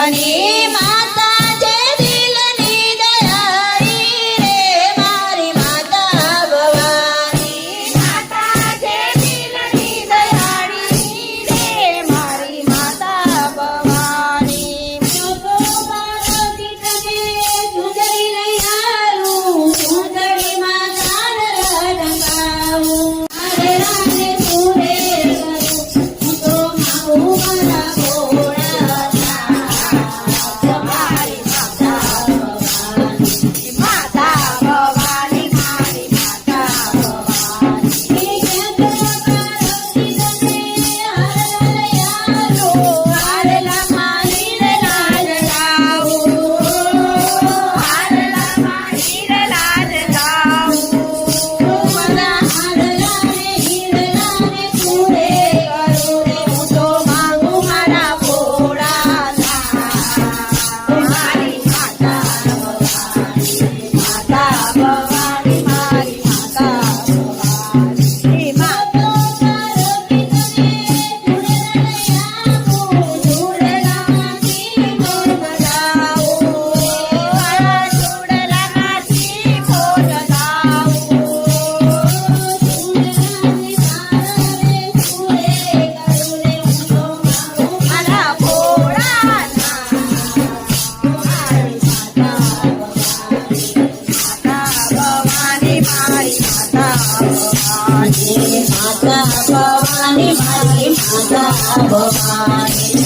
ની માતા છે દિલની દયાળી રે મારી માતા ભવાની માતા છે દિલની દયાળી રે મારી માતા ભવાની પાર્વતી તને સુંદરી લઈ આવું સુંદરી માતા રટકાવું અરે રાને સુરે કરું તો મારું મારા ભોળા મારી માતા ભવાની માતા ભવાની મારી માતા ભવાની પાર્વતી તને હારલા મારી લાલ લાવું હારલા મારી લાલ લાવું મારા હારલા રે હીરલા રે સુરે કરું રે હું તો માંગુ મારા ભોળા મારી માતા ભવાની માતા ભવાની મારી માતા ભવાની માતો પાર્વતી તને ચૂડલામાંથી મોર બજાવું ચૂડલામાંથી મોર બજાવું ચૂડલાની તારે સુરે કરું રે હું તો માંગુ મારા ભોળા મારી માતા ભવાની મારી માતા ભવાની માતા ભવાની મારી માતા ભવાની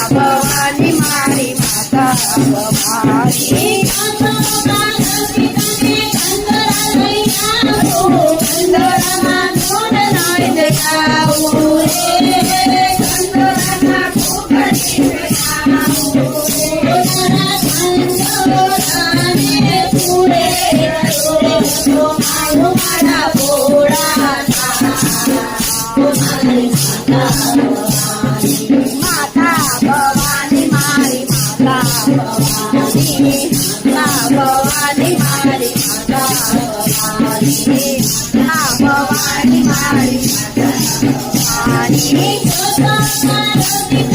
ભવાની મારી માતા ભવાની પાર્વતી તને કંદરા લઈ આવું કંદરામાં ધૂન નાઈ દેખાવું રે કંદરામાં ફૂકડી દેખાવું તારા કંદરાને પૂરે કરું તો મારું મારા ભોળા મારી માતા ભવાની માતા ભવાની મારી માતા ભવાની માતા ભવાની મારી માતા ભવાની માતા ભવાની મારી માતા ભવાની